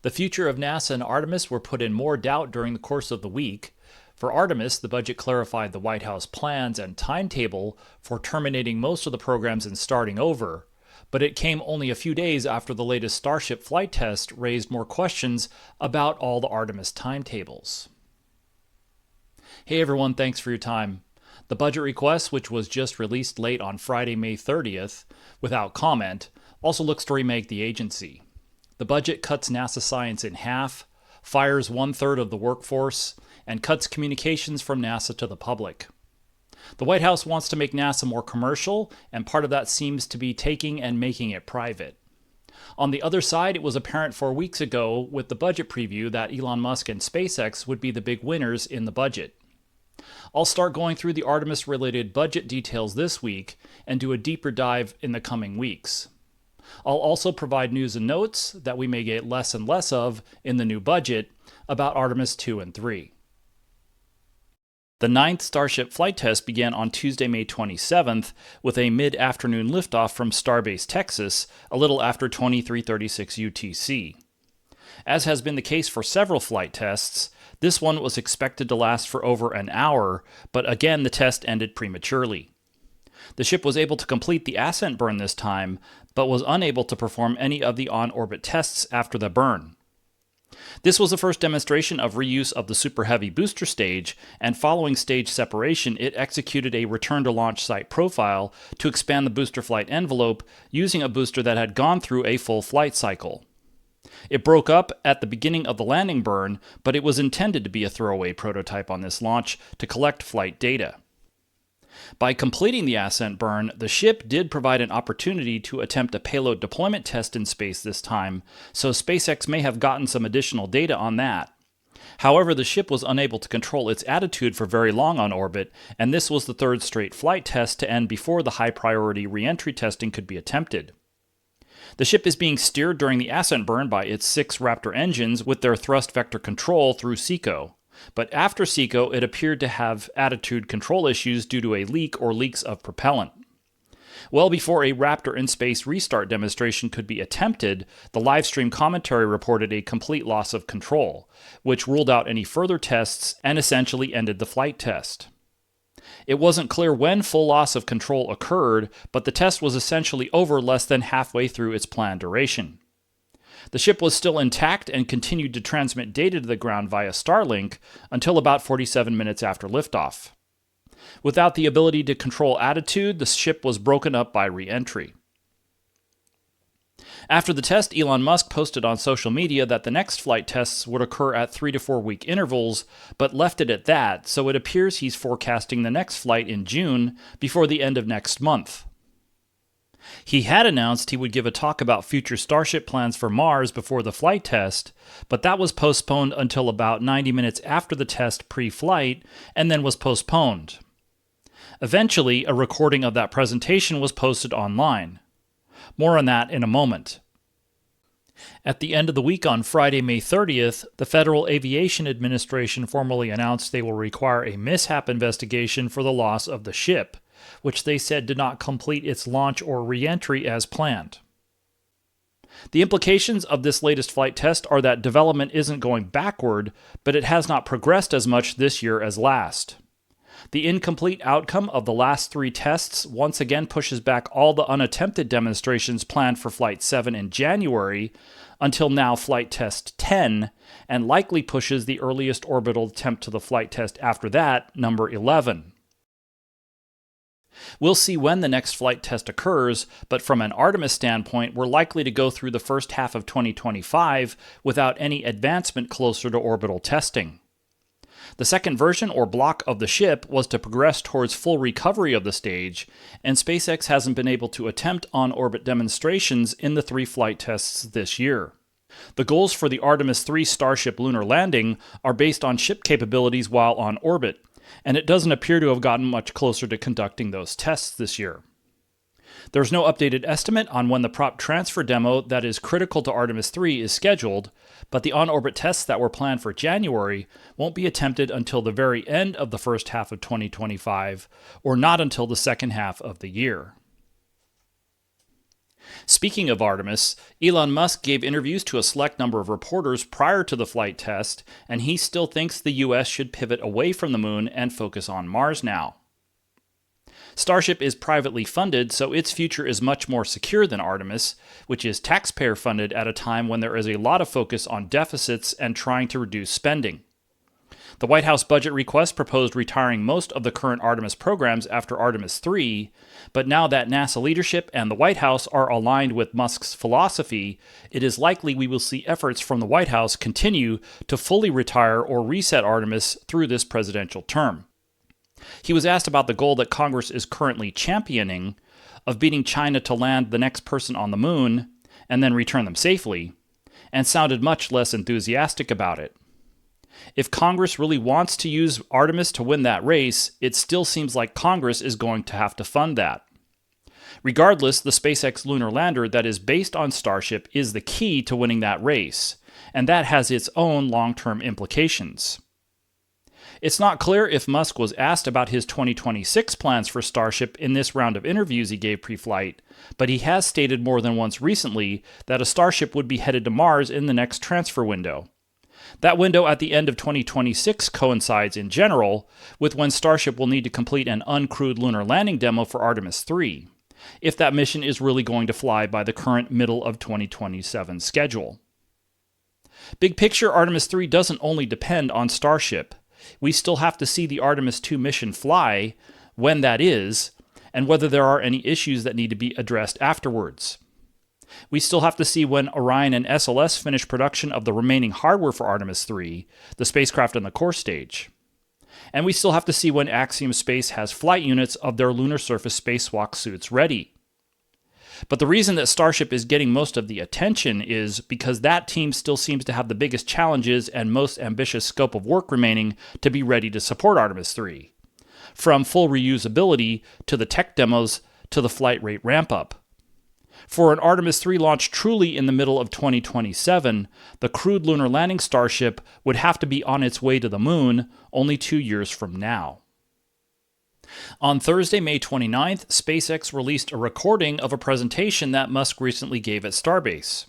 The future of NASA and Artemis were put in more doubt during the course of the week. For Artemis, the budget clarified the White House plans and timetable for terminating most of the programs and starting over, but it came only a few days after the latest Starship flight test raised more questions about all the Artemis timetables. Hey everyone, thanks for your time. The budget request, which was just released late on Friday, May 30th, without comment, also looks to remake the agency. The budget cuts NASA science in half, fires 1/3 of the workforce, and cuts communications from NASA to the public. The White House wants to make NASA more commercial, and part of that seems to be taking and making it private. On the other side, it was apparent 4 weeks ago with the budget preview that Elon Musk and SpaceX would be the big winners in the budget. I'll start going through the Artemis-related budget details this week and do a deeper dive in the coming weeks. I'll also provide news and notes that we may get less and less of in the new budget about Artemis II and III. The 9th Starship flight test began on Tuesday, May 27th, with a mid-afternoon liftoff from Starbase, Texas, a little after 23:36 UTC. As has been the case for several flight tests, this one was expected to last for over an hour, but again the test ended prematurely. The ship was able to complete the ascent burn this time, but was unable to perform any of the on-orbit tests after the burn. This was the first demonstration of reuse of the Super Heavy booster stage, and following stage separation, it executed a return-to-launch site profile to expand the booster flight envelope using a booster that had gone through a full flight cycle. It broke up at the beginning of the landing burn, but it was intended to be a throwaway prototype on this launch to collect flight data. By completing the ascent burn, the ship did provide an opportunity to attempt a payload deployment test in space this time, so SpaceX may have gotten some additional data on that. However, the ship was unable to control its attitude for very long on orbit, and this was the third straight flight test to end before the high-priority re-entry testing could be attempted. The ship is being steered during the ascent burn by its 6 Raptor engines with their thrust vector control through SECO. But after SECO, it appeared to have attitude control issues due to a leak or leaks of propellant. Well before a Raptor in space restart demonstration could be attempted, the livestream commentary reported a complete loss of control, which ruled out any further tests and essentially ended the flight test. It wasn't clear when full loss of control occurred, but the test was essentially over less than halfway through its planned duration. The ship was still intact and continued to transmit data to the ground via Starlink until about 47 minutes after liftoff. Without the ability to control attitude, the ship was broken up by re-entry. After the test, Elon Musk posted on social media that the next flight tests would occur at 3 to 4 week intervals, but left it at that, so it appears he's forecasting the next flight in June before the end of next month. He had announced he would give a talk about future Starship plans for Mars before the flight test, but that was postponed until about 90 minutes after the test pre-flight, and then was postponed. Eventually, a recording of that presentation was posted online. More on that in a moment. At the end of the week on Friday, May 30th, the Federal Aviation Administration formally announced they will require a mishap investigation for the loss of the ship, which they said did not complete its launch or re-entry as planned. The implications of this latest flight test are that development isn't going backward, but it has not progressed as much this year as last. The incomplete outcome of the last 3 tests once again pushes back all the unattempted demonstrations planned for Flight 7 in January until now Flight Test 10, and likely pushes the earliest orbital attempt to the flight test after that, number 11. We'll see when the next flight test occurs, but from an Artemis standpoint, we're likely to go through the first half of 2025 without any advancement closer to orbital testing. The second version or block of the ship was to progress towards full recovery of the stage, and SpaceX hasn't been able to attempt on-orbit demonstrations in the 3 flight tests this year. The goals for the Artemis III Starship lunar landing are based on ship capabilities while on orbit, and it doesn't appear to have gotten much closer to conducting those tests this year. There's no updated estimate on when the prop transfer demo that is critical to Artemis III is scheduled, but the on-orbit tests that were planned for January won't be attempted until the very end of the first half of 2025, or not until the second half of the year. Speaking of Artemis, Elon Musk gave interviews to a select number of reporters prior to the flight test, and he still thinks the US should pivot away from the moon and focus on Mars now. Starship is privately funded, so its future is much more secure than Artemis, which is taxpayer funded at a time when there is a lot of focus on deficits and trying to reduce spending. The White House budget request proposed retiring most of the current Artemis programs after Artemis III, but now that NASA leadership and the White House are aligned with Musk's philosophy, it is likely we will see efforts from the White House continue to fully retire or reset Artemis through this presidential term. He was asked about the goal that Congress is currently championing of beating China to land the next person on the moon and then return them safely, and sounded much less enthusiastic about it. If Congress really wants to use Artemis to win that race, it still seems like Congress is going to have to fund that. Regardless, the SpaceX lunar lander that is based on Starship is the key to winning that race, and that has its own long-term implications. It's not clear if Musk was asked about his 2026 plans for Starship in this round of interviews he gave pre-flight, but he has stated more than once recently that a Starship would be headed to Mars in the next transfer window. That window at the end of 2026 coincides, in general, with when Starship will need to complete an uncrewed lunar landing demo for Artemis III, if that mission is really going to fly by the current middle of 2027 schedule. Big picture, Artemis III doesn't only depend on Starship. We still have to see the Artemis II mission fly, when that is, and whether there are any issues that need to be addressed afterwards. We still have to see when Orion and SLS finish production of the remaining hardware for Artemis III, the spacecraft on the core stage. And we still have to see when Axiom Space has flight units of their lunar surface spacewalk suits ready. But the reason that Starship is getting most of the attention is because that team still seems to have the biggest challenges and most ambitious scope of work remaining to be ready to support Artemis III, from full reusability to the tech demos to the flight rate ramp-up. For an Artemis III launch truly in the middle of 2027, the crewed lunar landing Starship would have to be on its way to the moon only 2 years from now. On Thursday, May 29th, SpaceX released a recording of a presentation that Musk recently gave at Starbase.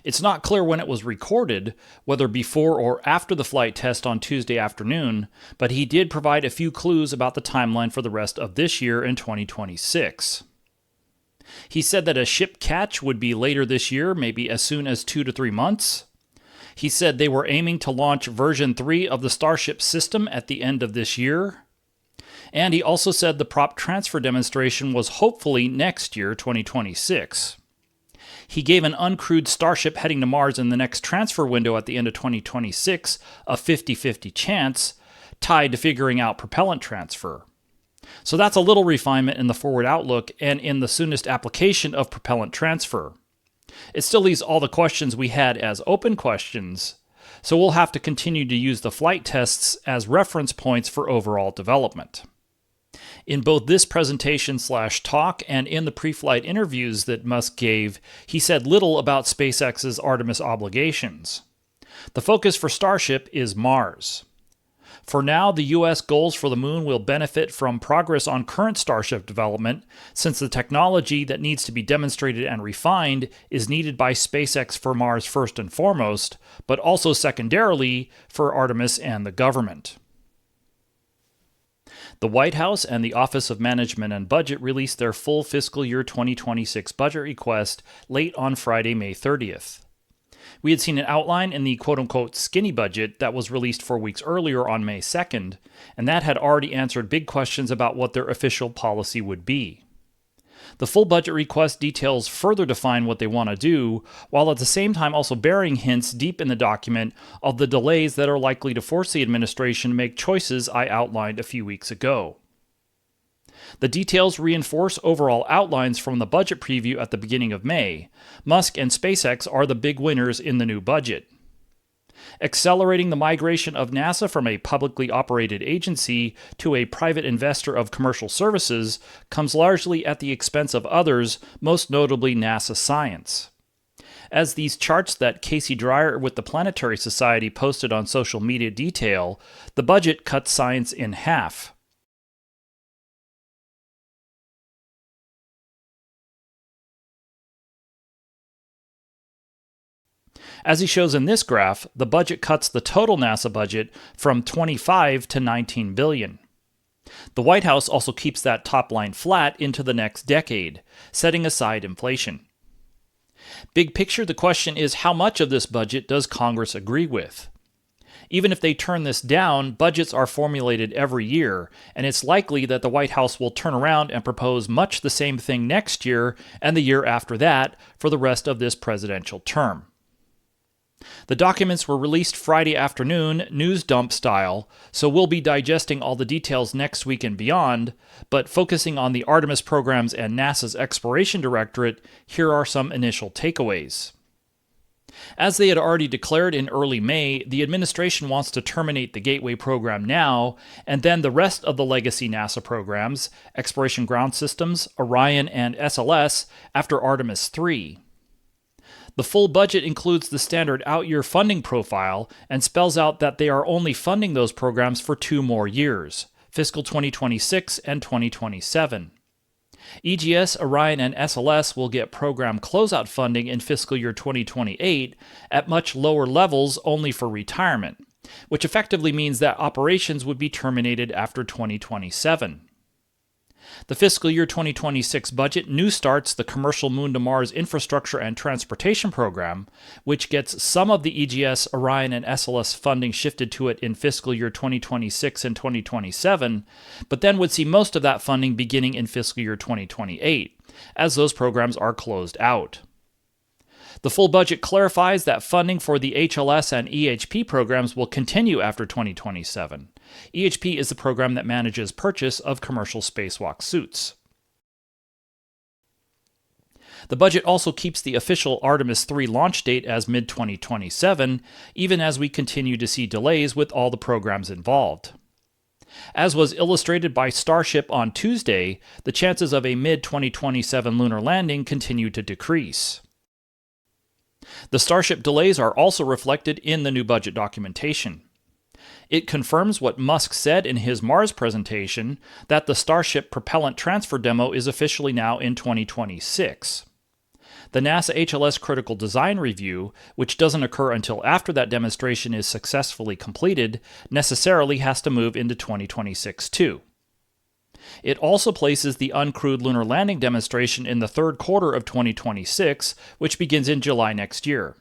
It's not clear when it was recorded, whether before or after the flight test on Tuesday afternoon, but he did provide a few clues about the timeline for the rest of this year in 2026. He said that a ship catch would be later this year, maybe as soon as 2 to 3 months. He said they were aiming to launch version 3 of the Starship system at the end of this year. And he also said the prop transfer demonstration was hopefully next year, 2026. He gave an uncrewed Starship heading to Mars in the next transfer window at the end of 2026 a 50-50 chance, tied to figuring out propellant transfer. So that's a little refinement in the forward outlook and in the soonest application of propellant transfer. It still leaves all the questions we had as open questions, so we'll have to continue to use the flight tests as reference points for overall development. In both this presentation/talk and in the pre-flight interviews that Musk gave, he said little about SpaceX's Artemis obligations. The focus for Starship is Mars. For now, the U.S. goals for the moon will benefit from progress on current Starship development, since the technology that needs to be demonstrated and refined is needed by SpaceX for Mars first and foremost, but also secondarily for Artemis and the government. The White House and the Office of Management and Budget released their full fiscal year 2026 budget request late on Friday, May 30th. We had seen an outline in the quote-unquote skinny budget that was released 4 weeks earlier on May 2nd, and that had already answered big questions about what their official policy would be. The full budget request details further define what they want to do, while at the same time also bearing hints deep in the document of the delays that are likely to force the administration to make choices I outlined a few weeks ago. The details reinforce overall outlines from the budget preview at the beginning of May. Musk and SpaceX are the big winners in the new budget. Accelerating the migration of NASA from a publicly operated agency to a private investor of commercial services comes largely at the expense of others, most notably NASA Science. As these charts that Casey Dreyer with the Planetary Society posted on social media detail, the budget cuts science in half. As he shows in this graph, the budget cuts the total NASA budget from $25 to $19 billion. The White House also keeps that top line flat into the next decade, setting aside inflation. Big picture, the question is how much of this budget does Congress agree with? Even if they turn this down, budgets are formulated every year, and it's likely that the White House will turn around and propose much the same thing next year and the year after that for the rest of this presidential term. The documents were released Friday afternoon, news dump style, so we'll be digesting all the details next week and beyond, but focusing on the Artemis programs and NASA's Exploration Directorate, here are some initial takeaways. As they had already declared in early May, the administration wants to terminate the Gateway program now, and then the rest of the legacy NASA programs, Exploration Ground Systems, Orion, and SLS, after Artemis III. The full budget includes the standard out-year funding profile and spells out that they are only funding those programs for 2 more years, fiscal 2026 and 2027. EGS, Orion, and SLS will get program closeout funding in fiscal year 2028 at much lower levels only for retirement, which effectively means that operations would be terminated after 2027. The fiscal year 2026 budget new starts the Commercial Moon-to-Mars Infrastructure and Transportation Program, which gets some of the EGS, Orion, and SLS funding shifted to it in fiscal year 2026 and 2027, but then would see most of that funding beginning in fiscal year 2028, as those programs are closed out. The full budget clarifies that funding for the HLS and EHP programs will continue after 2027. EHP is the program that manages purchase of commercial spacewalk suits. The budget also keeps the official Artemis III launch date as mid-2027, even as we continue to see delays with all the programs involved. As was illustrated by Starship on Tuesday, the chances of a mid-2027 lunar landing continue to decrease. The Starship delays are also reflected in the new budget documentation. It confirms what Musk said in his Mars presentation, that the Starship propellant transfer demo is officially now in 2026. The NASA HLS Critical Design Review, which doesn't occur until after that demonstration is successfully completed, necessarily has to move into 2026 too. It also places the uncrewed lunar landing demonstration in the third quarter of 2026, which begins in July next year.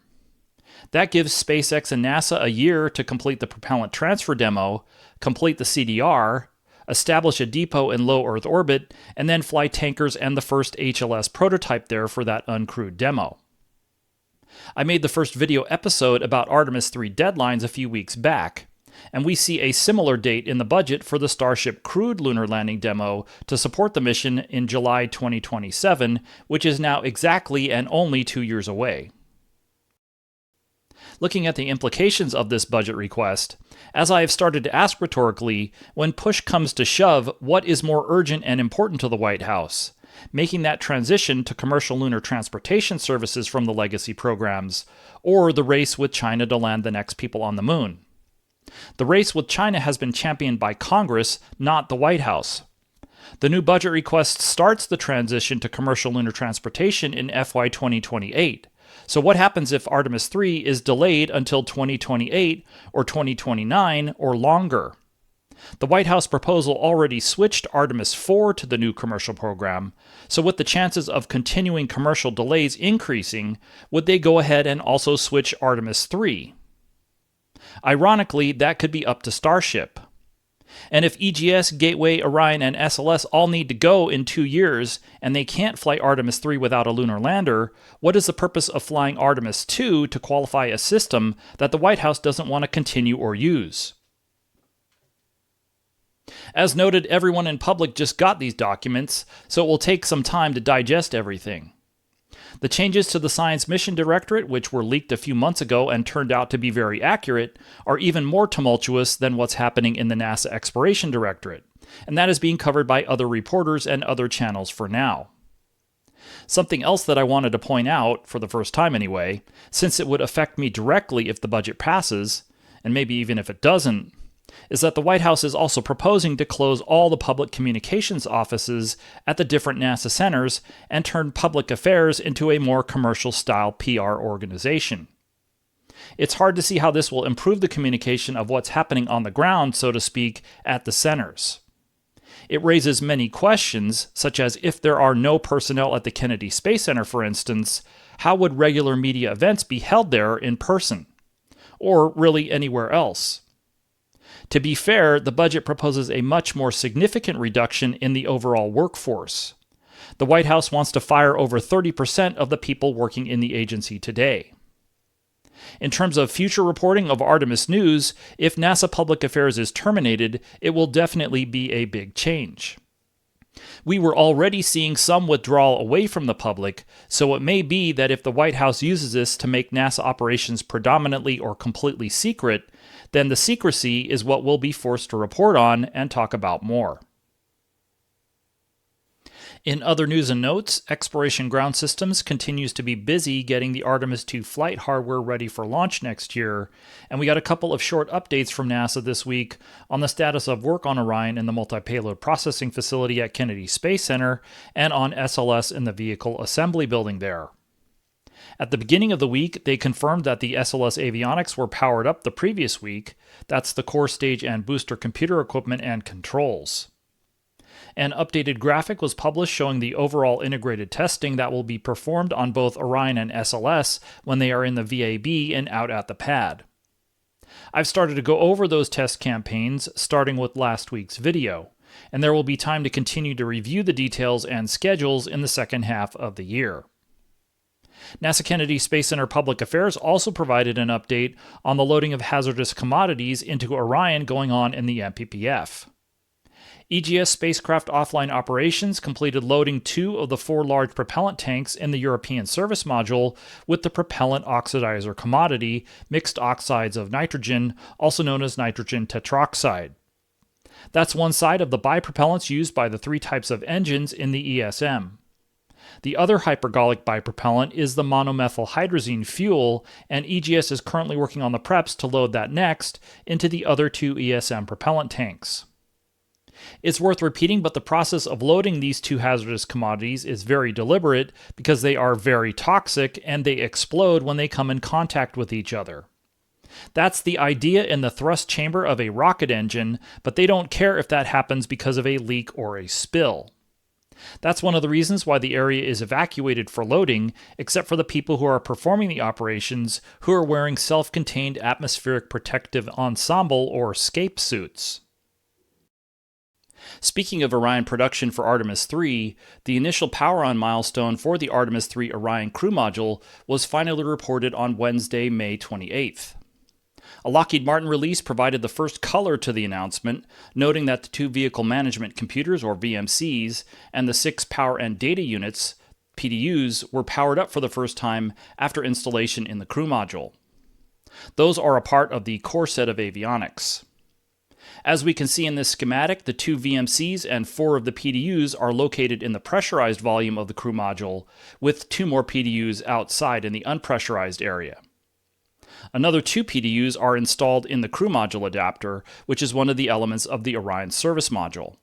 That gives SpaceX and NASA a year to complete the propellant transfer demo, complete the CDR, establish a depot in low Earth orbit, and then fly tankers and the first HLS prototype there for that uncrewed demo. I made the first video episode about Artemis III deadlines a few weeks back, and we see a similar date in the budget for the Starship crewed lunar landing demo to support the mission in July 2027, which is now exactly and only 2 years away. Looking at the implications of this budget request, as I have started to ask rhetorically, when push comes to shove, what is more urgent and important to the White House? Making that transition to commercial lunar transportation services from the legacy programs, or the race with China to land the next people on the moon? The race with China has been championed by Congress, not the White House. The new budget request starts the transition to commercial lunar transportation in FY 2028. So what happens if Artemis III is delayed until 2028 or 2029 or longer? The White House proposal already switched Artemis IV to the new commercial program, so with the chances of continuing commercial delays increasing, would they go ahead and also switch Artemis III? Ironically, that could be up to Starship. And if EGS, Gateway, Orion, and SLS all need to go in 2 years, and they can't fly Artemis III without a lunar lander, what is the purpose of flying Artemis II to qualify a system that the White House doesn't want to continue or use? As noted, everyone in public just got these documents, so it will take some time to digest everything. The changes to the Science Mission Directorate, which were leaked a few months ago and turned out to be very accurate, are even more tumultuous than what's happening in the NASA Exploration Directorate, and that is being covered by other reporters and other channels for now. Something else that I wanted to point out, for the first time anyway, since it would affect me directly if the budget passes, and maybe even if it doesn't, is that the White House is also proposing to close all the public communications offices at the different NASA centers and turn public affairs into a more commercial-style PR organization. It's hard to see how this will improve the communication of what's happening on the ground, so to speak, at the centers. It raises many questions, such as if there are no personnel at the Kennedy Space Center, for instance, how would regular media events be held there in person? Or really anywhere else? To be fair, the budget proposes a much more significant reduction in the overall workforce. The White House wants to fire over 30% of the people working in the agency today. In terms of future reporting of Artemis news, if NASA Public Affairs is terminated, it will definitely be a big change. We were already seeing some withdrawal away from the public, so it may be that if the White House uses this to make NASA operations predominantly or completely secret, then the secrecy is what we'll be forced to report on and talk about more. In other news and notes, Exploration Ground Systems continues to be busy getting the Artemis II flight hardware ready for launch next year, and we got a couple of short updates from NASA this week on the status of work on Orion in the Multi-Payload Processing Facility at Kennedy Space Center and on SLS in the Vehicle Assembly Building there. At the beginning of the week, they confirmed that the SLS avionics were powered up the previous week. That's the core stage and booster computer equipment and controls. An updated graphic was published showing the overall integrated testing that will be performed on both Orion and SLS when they are in the VAB and out at the pad. I've started to go over those test campaigns, starting with last week's video, and there will be time to continue to review the details and schedules in the second half of the year. NASA Kennedy Space Center Public Affairs also provided an update on the loading of hazardous commodities into Orion going on in the MPPF. EGS spacecraft offline operations completed loading 2 of the 4 large propellant tanks in the European service module with the propellant oxidizer commodity, mixed oxides of nitrogen, also known as nitrogen tetroxide. That's one side of the bipropellants used by the 3 types of engines in the ESM. The other hypergolic bipropellant is the monomethylhydrazine fuel, and EGS is currently working on the preps to load that next into the other 2 ESM propellant tanks. It's worth repeating, but the process of loading these 2 hazardous commodities is very deliberate because they are very toxic and they explode when they come in contact with each other. That's the idea in the thrust chamber of a rocket engine, but they don't care if that happens because of a leak or a spill. That's one of the reasons why the area is evacuated for loading, except for the people who are performing the operations, who are wearing self-contained atmospheric protective ensemble or SCAPE suits. Speaking of Orion production for Artemis III, the initial power-on milestone for the Artemis III Orion crew module was finally reported on Wednesday, May 28th. A Lockheed Martin release provided the first color to the announcement, noting that the 2 vehicle management computers, or VMCs, and the 6 power and data units, PDUs, were powered up for the first time after installation in the crew module. Those are a part of the core set of avionics. As we can see in this schematic, the 2 VMCs and 4 of the PDUs are located in the pressurized volume of the crew module, with 2 more PDUs outside in the unpressurized area. Another 2 PDUs are installed in the crew module adapter, which is one of the elements of the Orion service module.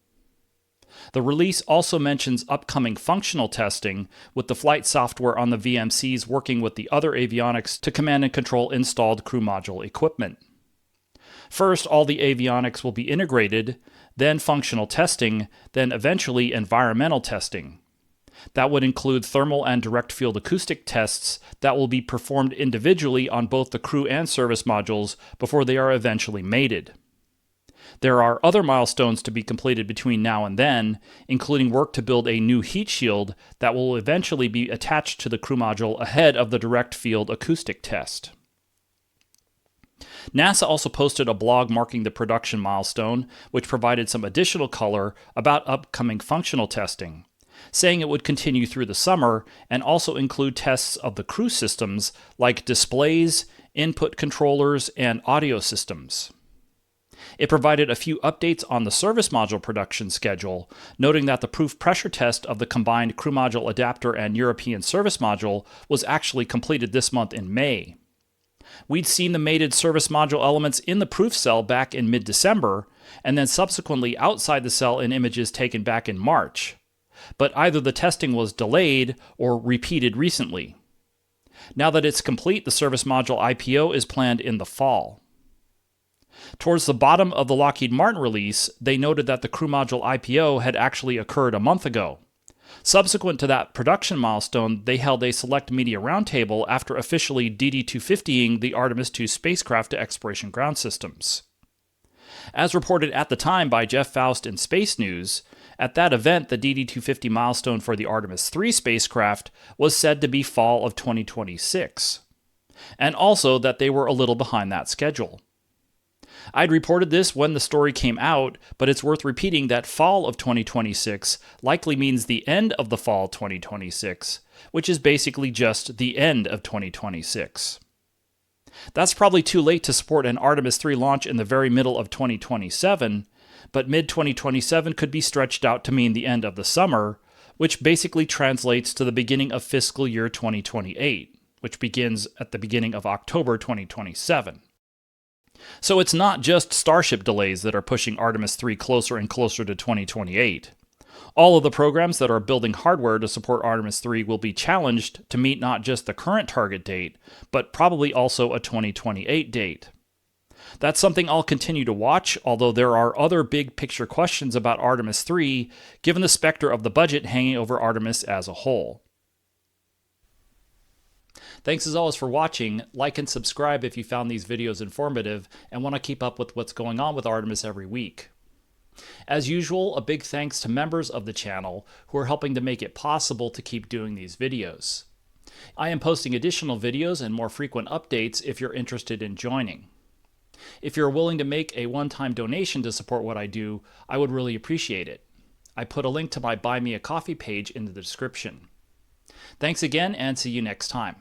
The release also mentions upcoming functional testing, with the flight software on the VMCs working with the other avionics to command and control installed crew module equipment. First, all the avionics will be integrated, then functional testing, then eventually environmental testing. That would include thermal and direct field acoustic tests that will be performed individually on both the crew and service modules before they are eventually mated. There are other milestones to be completed between now and then, including work to build a new heat shield that will eventually be attached to the crew module ahead of the direct field acoustic test. NASA also posted a blog marking the production milestone, which provided some additional color about upcoming functional testing, saying it would continue through the summer and also include tests of the crew systems like displays, input controllers, and audio systems. It provided a few updates on the service module production schedule, noting that the proof pressure test of the combined crew module adapter and European service module was actually completed this month in May. We'd seen the mated service module elements in the proof cell back in mid-December, and then subsequently outside the cell in images taken back in March. But either the testing was delayed or repeated recently. Now that it's complete, the service module IPO is planned in the fall. Towards the bottom of the Lockheed Martin release, they noted that the crew module IPO had actually occurred a month ago. Subsequent to that production milestone, they held a select media roundtable after officially DD-250ing the Artemis II spacecraft to Exploration Ground Systems. As reported at the time by Jeff Faust in Space News, at that event, the DD-250 milestone for the Artemis III spacecraft was said to be fall of 2026, and also that they were a little behind that schedule. I'd reported this when the story came out, but it's worth repeating that fall of 2026 likely means the end of the fall 2026, which is basically just the end of 2026. That's probably too late to support an Artemis III launch in the very middle of 2027, but mid-2027 could be stretched out to mean the end of the summer, which basically translates to the beginning of fiscal year 2028, which begins at the beginning of October 2027. So it's not just Starship delays that are pushing Artemis III closer and closer to 2028. All of the programs that are building hardware to support Artemis III will be challenged to meet not just the current target date, but probably also a 2028 date. That's something I'll continue to watch, although there are other big picture questions about Artemis III, given the specter of the budget hanging over Artemis as a whole. Thanks as always for watching. Like and subscribe if you found these videos informative and want to keep up with what's going on with Artemis every week. As usual, a big thanks to members of the channel who are helping to make it possible to keep doing these videos. I am posting additional videos and more frequent updates if you're interested in joining. If you're willing to make a one-time donation to support what I do, I would really appreciate it. I put a link to my Buy Me a Coffee page in the description. Thanks again, and see you next time.